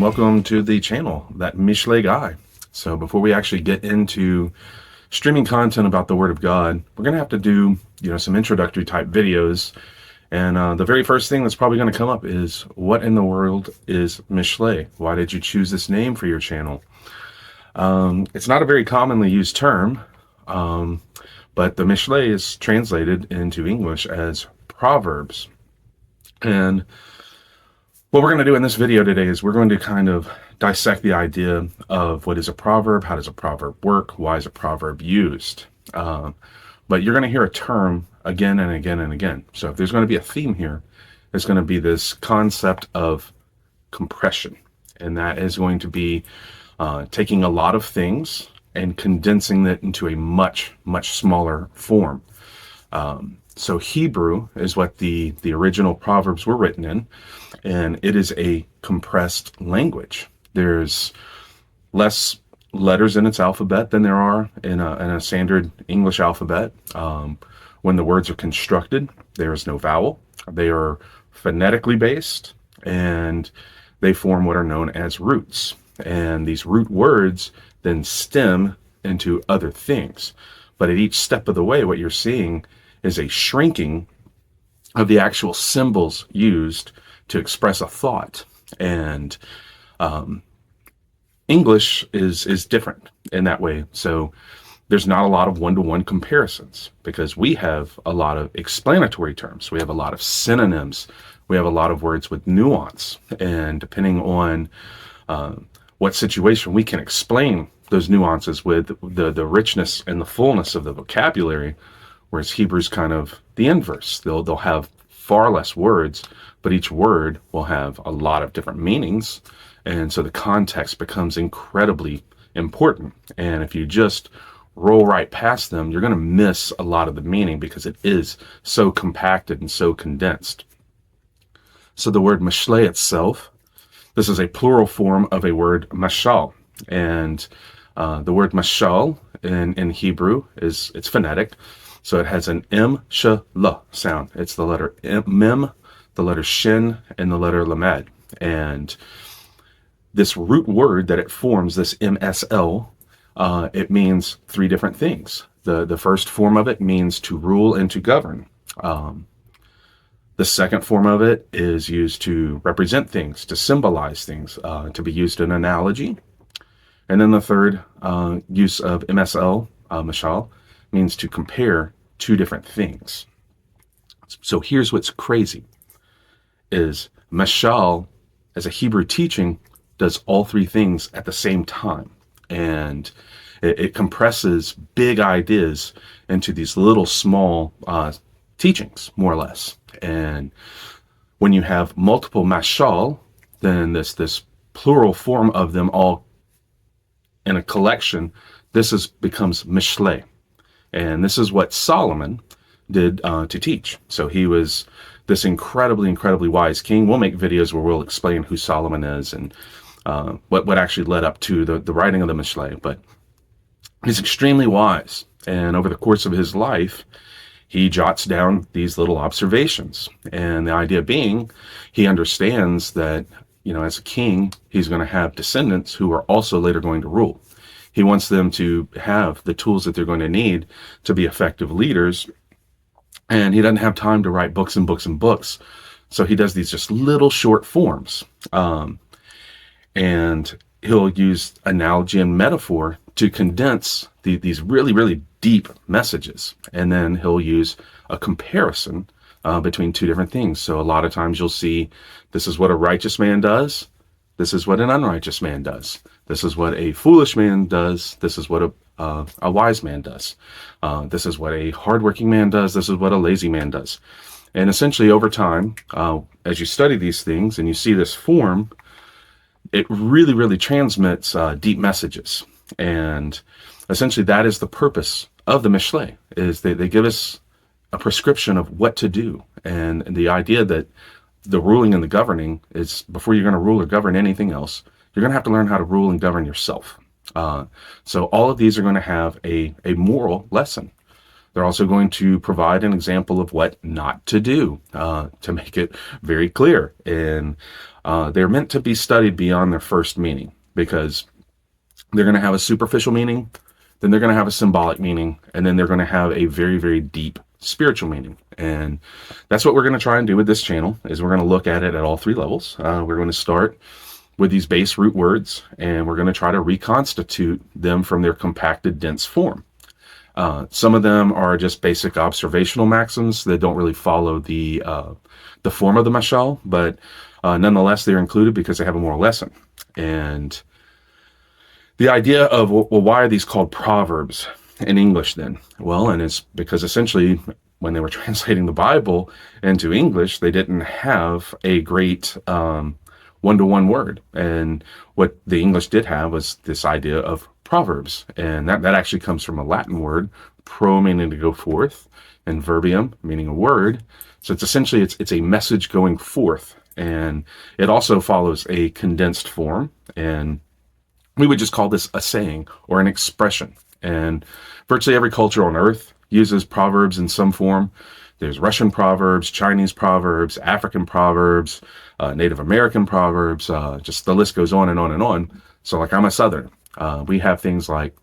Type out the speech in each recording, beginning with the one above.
and welcome to the channel, that Mishlei guy. So before we actually get into streaming content about the Word of God, we're going to have to do, some introductory type videos. And the very first thing that's probably going to come up is, what in the world is Mishlei? Why did you choose this name for your channel? It's not a very commonly used term, but the Mishlei is translated into English as Proverbs. And what we're going to do in this video today is we're going to kind of dissect the idea of what is a proverb, how does a proverb work, why is a proverb used. But you're going to hear a term again and again and again. So if there's going to be a theme here, it's going to be this concept of compression. And that is going to be taking a lot of things and condensing it into a much, much smaller form. So Hebrew is what the original Proverbs were written in, and it is a compressed language. There's less letters in its alphabet than there are in a standard English alphabet. When the words are constructed, there is no vowel. They are phonetically based, and they form what are known as roots. And these root words then stem into other things. But at each step of the way, what you're seeing is a shrinking of the actual symbols used to express a thought. And English is different in that way. So there's not a lot of one-to-one comparisons, because we have a lot of explanatory terms. We have a lot of synonyms. We have a lot of words with nuance. And depending on what situation, we can explain those nuances with the richness and the fullness of the vocabulary. Whereas Hebrew's kind of the inverse. They'll have far less words, but each word will have a lot of different meanings. And so the context becomes incredibly important. And if you just roll right past them, you're going to miss a lot of the meaning, because it is so compacted and so condensed. So the word Mishlei itself, this is a plural form of a word mashal. And the word mashal in Hebrew it's phonetic. So it has an M-sh-la sound. It's the letter mem, the letter shin, and the letter lamed. And this root word that it forms, this M-S-L, it means three different things. The first form of it means to rule and to govern. The second form of it is used to represent things, to symbolize things, to be used in analogy. And then the third use of MSL, mashal, means to compare two different things. So here's what's crazy, is mashal, as a Hebrew teaching, does all three things at the same time. And it compresses big ideas into these little small teachings, more or less. And when you have multiple mashal, then this plural form of them all in a collection, becomes Mishlei. And this is what Solomon did to teach. So he was this incredibly, incredibly wise king. We'll make videos where we'll explain who Solomon is and what actually led up to the writing of the Mishlei. But he's extremely wise. And over the course of his life, he jots down these little observations. And the idea being, he understands that, as a king, he's going to have descendants who are also later going to rule. He wants them to have the tools that they're going to need to be effective leaders. And he doesn't have time to write books and books and books. So he does these just little short forms. And he'll use analogy and metaphor to condense these really, really deep messages. And then he'll use a comparison between two different things. So a lot of times you'll see, this is what a righteous man does. This is what an unrighteous man does. This is what a foolish man does. This is what a wise man does. This is what a hardworking man does. This is what a lazy man does. And essentially over time, as you study these things and you see this form, it really, really transmits deep messages. And essentially that is the purpose of the Mishlei, is they give us a prescription of what to do. And the idea that the ruling and the governing is, before you're going to rule or govern anything else, you're going to have to learn how to rule and govern yourself. So all of these are going to have a moral lesson. They're also going to provide an example of what not to do, to make it very clear. And they're meant to be studied beyond their first meaning, because they're going to have a superficial meaning, then they're going to have a symbolic meaning, and then they're going to have a very, very deep spiritual meaning. And that's what we're going to try and do with this channel, is we're going to look at it at all three levels. We're going to start with these base root words, and we're going to try to reconstitute them from their compacted, dense form. Some of them are just basic observational maxims that don't really follow the form of the mashal, but nonetheless, they're included because they have a moral lesson. And the idea of, well, why are these called proverbs in English then? Well, and it's because essentially when they were translating the Bible into English, they didn't have a great one-to-one word. And what the English did have was this idea of proverbs. And that actually comes from a Latin word, pro meaning to go forth, and verbium meaning a word. So it's essentially, it's a message going forth. And it also follows a condensed form. And we would just call this a saying or an expression. And virtually every culture on earth uses proverbs in some form. There's Russian proverbs, Chinese proverbs, African proverbs, Native American proverbs, just the list goes on and on and on. So like, I'm a Southerner. We have things like,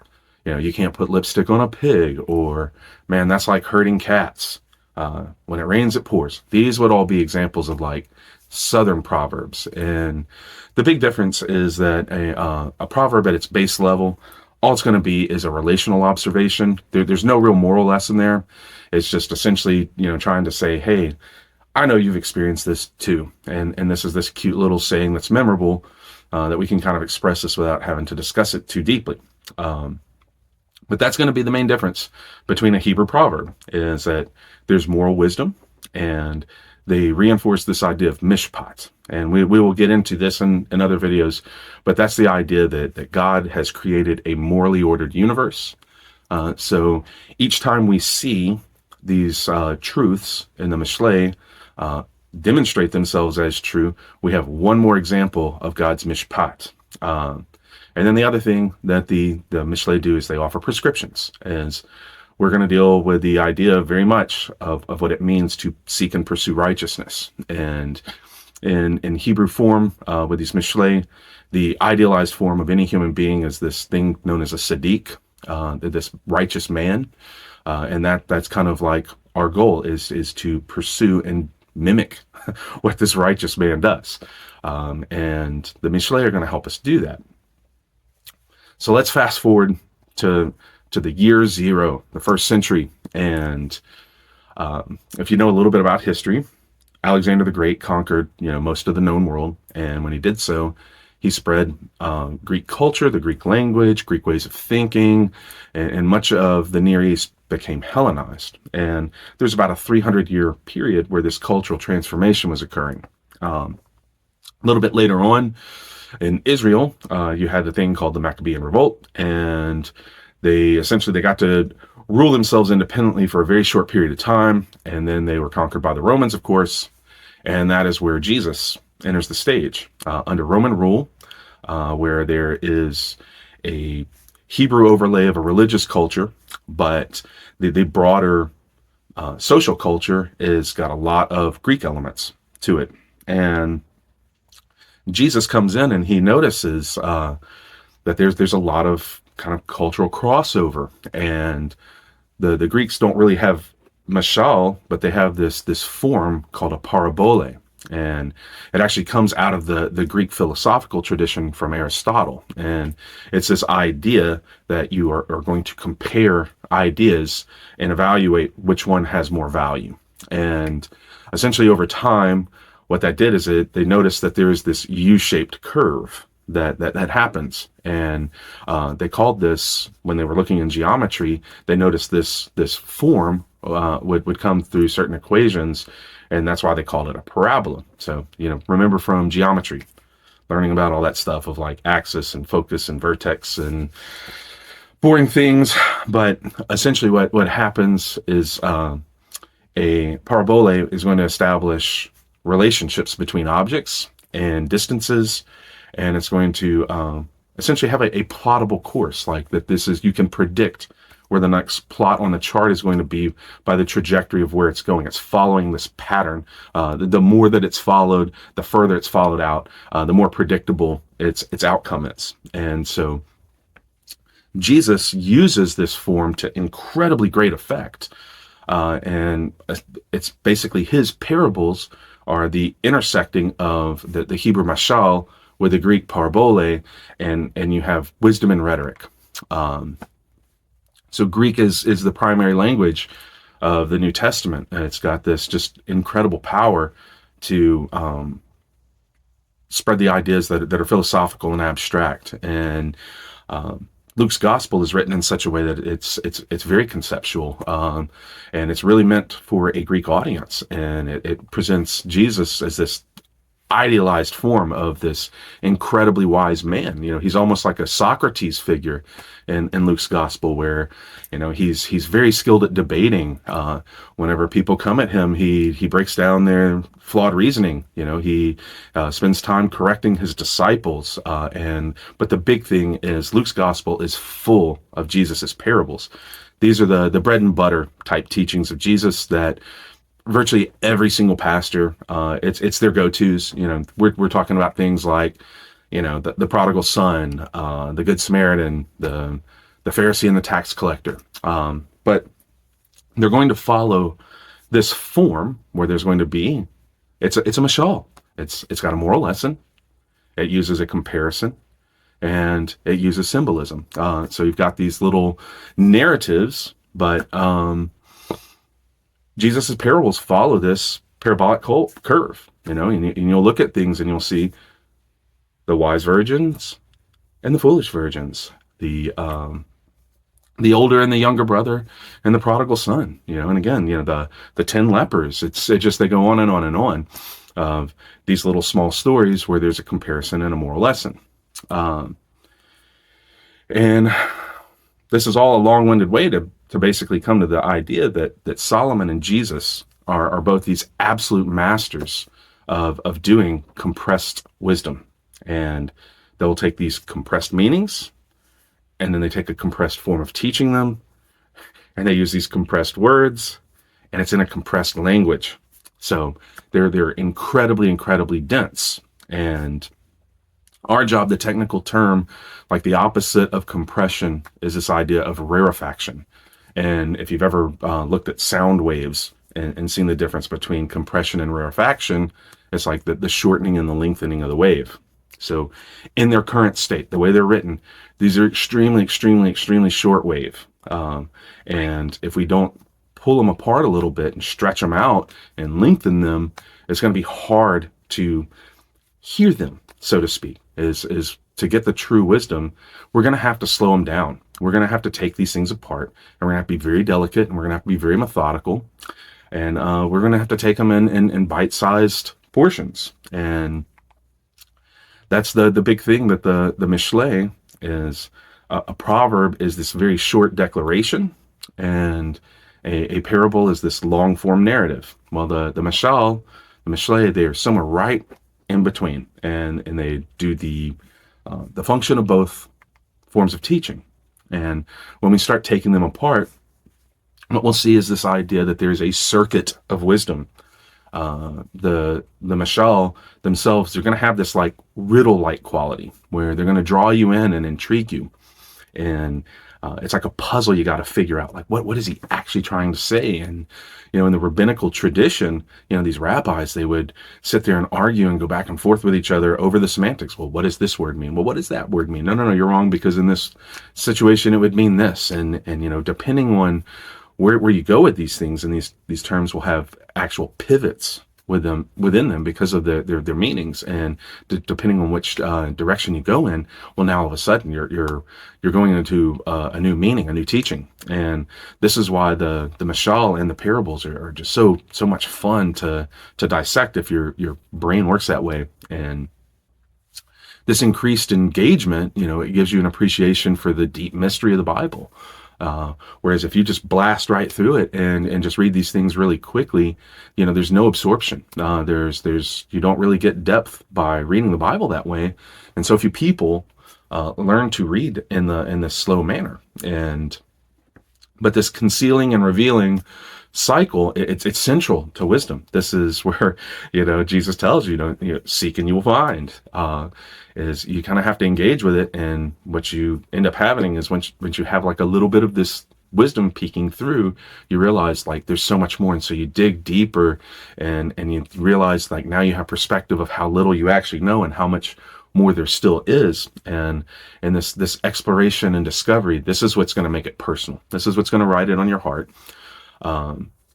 you can't put lipstick on a pig, or man, that's like herding cats. When it rains, it pours. These would all be examples of like Southern proverbs. And the big difference is that a proverb at its base level, all it's going to be is a relational observation. There's no real moral lesson there. It's just essentially, trying to say, hey, I know you've experienced this too. And this is this cute little saying that's memorable, that we can kind of express this without having to discuss it too deeply. But that's going to be the main difference between a Hebrew proverb, is that there's moral wisdom, and they reinforce this idea of mishpat. And we will get into this in other videos, but that's the idea that God has created a morally ordered universe. So each time we see these truths in the Mishlei demonstrate themselves as true, we have one more example of God's mishpat. And then the other thing that the Mishlei do is they offer prescriptions. As we're going to deal with the idea very much of what it means to seek and pursue righteousness. And in Hebrew form, with these Mishlei, the idealized form of any human being is this thing known as a Sadiq, this righteous man. And that's kind of like our goal is to pursue and mimic what this righteous man does. And the Mishlei are going to help us do that. So let's fast forward to the year zero, the first century. And if you know a little bit about history, Alexander the Great conquered, most of the known world. And when he did so, he spread Greek culture, the Greek language, Greek ways of thinking, and much of the Near East became Hellenized. And there's about a 300-year period where this cultural transformation was occurring. A little bit later on, in Israel, you had a thing called the Maccabean Revolt, and they got to rule themselves independently for a very short period of time, and then they were conquered by the Romans, of course, and that is where Jesus enters the stage under Roman rule, where there is a Hebrew overlay of a religious culture, but the broader social culture is got a lot of Greek elements to it. And Jesus comes in and he notices that there's a lot of kind of cultural crossover, and the Greeks don't really have mashal, but they have this form called a parabole, and it actually comes out of the Greek philosophical tradition from Aristotle. And it's this idea that you are going to compare ideas and evaluate which one has more value. And essentially over time, what that did is they noticed that there is this U-shaped curve that happens. And they called this, when they were looking in geometry, they noticed this form would come through certain equations, and that's why they called it a parabola. So, remember from geometry, learning about all that stuff of like axis and focus and vertex and boring things. But essentially what happens is a parabola is going to establish relationships between objects and distances, and it's going to essentially have a plottable course, like that you can predict where the next plot on the chart is going to be by the trajectory of where it's going. It's following this pattern. The more that it's followed, the further it's followed out, the more predictable its outcome is. And so Jesus uses this form to incredibly great effect. And it's basically his parables are the intersecting of the Hebrew mashal with the Greek parabole, and you have wisdom and rhetoric. So Greek is the primary language of the New Testament, and it's got this just incredible power to spread the ideas that are philosophical and abstract. And Luke's gospel is written in such a way that it's very conceptual, and it's really meant for a Greek audience, and it presents Jesus as this idealized form of this incredibly wise man. He's almost like a Socrates figure in Luke's gospel, where he's very skilled at debating. Whenever people come at him, he breaks down their flawed reasoning. He spends time correcting his disciples, but the big thing is Luke's gospel is full of Jesus's parables. These are the bread and butter type teachings of Jesus that virtually every single pastor, it's their go-tos. We're talking about things like, the prodigal son, the good Samaritan, the Pharisee and the tax collector. But they're going to follow this form where there's going to be, it's a mashal. It's got a moral lesson. It uses a comparison, and it uses symbolism. So you've got these little narratives, but Jesus' parables follow this parabolic curve, and you'll look at things and you'll see the wise virgins and the foolish virgins, the older and the younger brother and the prodigal son, and again, the 10 lepers. It's just, they go on and on and on of these little small stories where there's a comparison and a moral lesson. And this is all a long-winded way to basically come to the idea that Solomon and Jesus are both these absolute masters of doing compressed wisdom. And they'll take these compressed meanings, and then they take a compressed form of teaching them, and they use these compressed words, and it's in a compressed language. So they're incredibly, incredibly dense. And our job, the technical term, like the opposite of compression, is this idea of rarefaction. And if you've ever looked at sound waves and seen the difference between compression and rarefaction, it's like the shortening and the lengthening of the wave. So in their current state, the way they're written, these are extremely, extremely, extremely short wave. And if we don't pull them apart a little bit and stretch them out and lengthen them, it's going to be hard to hear them, so to speak. Is to get the true wisdom, we're going to have to slow them down. We're going to have to take these things apart, and we're going to have to be very delicate, and we're going to have to be very methodical, and we're going to have to take them in bite-sized portions. And that's the big thing, that the Mishlei is a proverb is this very short declaration, and a parable is this long-form narrative. Well, the Mishlei, they are somewhere right in between, and they do the function of both forms of teaching. And when we start taking them apart, what we'll see is this idea that there's a circuit of wisdom. The mashal themselves, they're going to have this like riddle-like quality where they're going to draw you in and intrigue you. And it's like a puzzle you got to figure out, like what is he actually trying to say? And in the rabbinical tradition, these rabbis, they would sit there and argue and go back and forth with each other over the semantics. Well, what does this word mean? Well, what does that word mean? No, you're wrong, because in this situation it would mean this. And depending on where you go with these things, and these terms will have actual pivots within them because of their meanings, and depending on which direction you go in, well, now all of a sudden you're going into a new meaning, a new teaching. And this is why the mashal and the parables are just so much fun to dissect if your brain works that way. And this increased engagement, it gives you an appreciation for the deep mystery of the Bible. Whereas if you just blast right through it and just read these things really quickly, there's no absorption. You don't really get depth by reading the Bible that way. And so few people learn to read in this slow manner. And But this concealing and revealing cycle, it's central to wisdom. This is where, Jesus tells you, seek and you will find. Is you kind of have to engage with it, and what you end up having is once you have like a little bit of this wisdom peeking through, you realize like there's so much more, and so you dig deeper, and you realize like now you have perspective of how little you actually know and how much more there still is. And this exploration and discovery, this is what's going to make it personal. This is what's going to write it on your heart,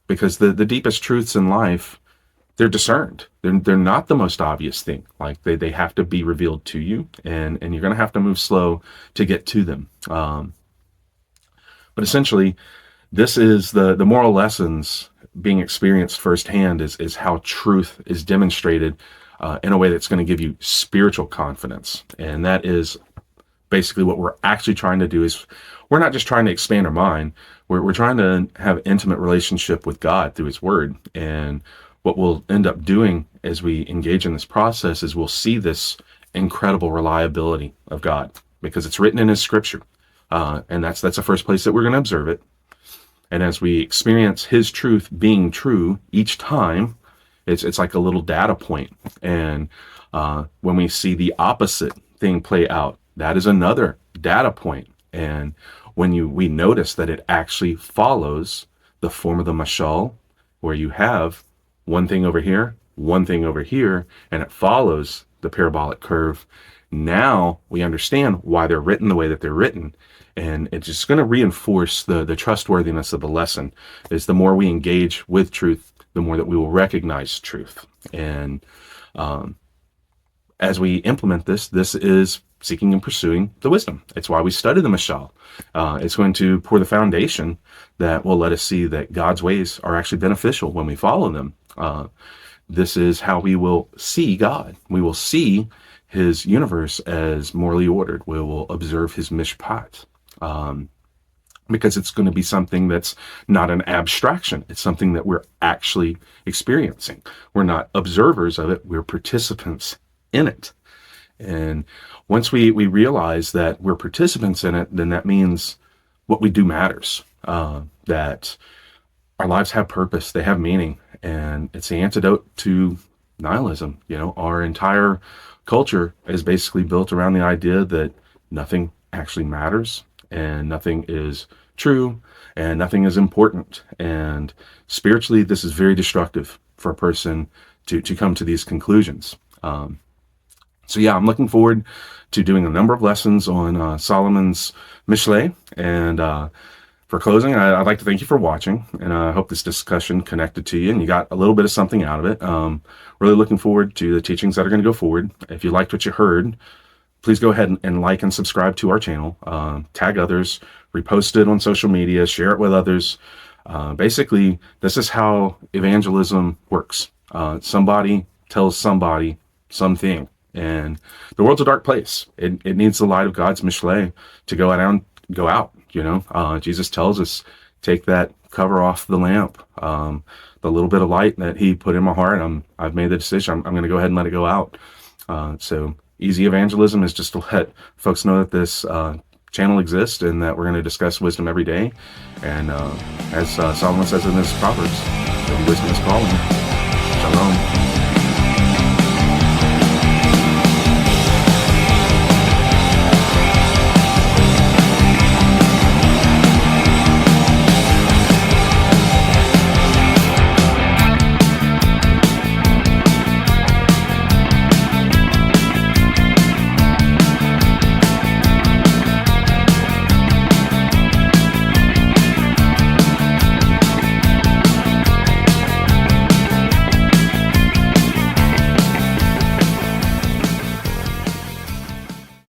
because the deepest truths in life, they're discerned. They're not the most obvious thing. Like they have to be revealed to you, and you're going to have to move slow to get to them. But essentially, this is the moral lessons being experienced firsthand is how truth is demonstrated in a way that's going to give you spiritual confidence. And that is basically what we're actually trying to do. Is we're not just trying to expand our mind. We're trying to have an intimate relationship with God through his word. And what we'll end up doing as we engage in this process is we'll see this incredible reliability of God, because it's written in his scripture. And that's the first place that we're going to observe it. And as we experience his truth being true each time, it's like a little data point. And when we see the opposite thing play out, that is another data point. And when we notice that it actually follows the form of the mashal, where you have one thing over here, one thing over here, and it follows the parabolic curve, now we understand why they're written the way that they're written. And it's just going to reinforce the trustworthiness of the lesson. Is the more we engage with truth, the more that we will recognize truth. And as we implement this is seeking and pursuing the wisdom. It's why we study the mashal. It's going to pour the foundation that will let us see that God's ways are actually beneficial when we follow them. This is how we will see God. We will see his universe as morally ordered. We will observe his mishpat. Because it's going to be something that's not an abstraction. It's something that we're actually experiencing. We're not observers of it. We're participants in it. And once we realize that we're participants in it, then that means what we do matters. That our lives have purpose. They have meaning. And it's the antidote to nihilism. Our entire culture is basically built around the idea that nothing actually matters, and nothing is true, and nothing is important. And spiritually, this is very destructive for a person to come to these conclusions. So yeah, I'm looking forward to doing a number of lessons on Solomon's Mishlei. And for closing, I'd like to thank you for watching, and I hope this discussion connected to you and you got a little bit of something out of it. Really looking forward to the teachings that are going to go forward. If you liked what you heard, please go ahead and like and subscribe to our channel, tag others, repost it on social media, share it with others. Basically, this is how evangelism works. Somebody tells somebody something, and the world's a dark place. It needs the light of God's Mishlei to go out. Jesus tells us, take that cover off the lamp. The little bit of light that he put in my heart, I've made the decision. I'm going to go ahead and let it go out. So easy evangelism is just to let folks know that this channel exists and that we're going to discuss wisdom every day. And as Solomon says in his Proverbs, wisdom is calling. Shalom.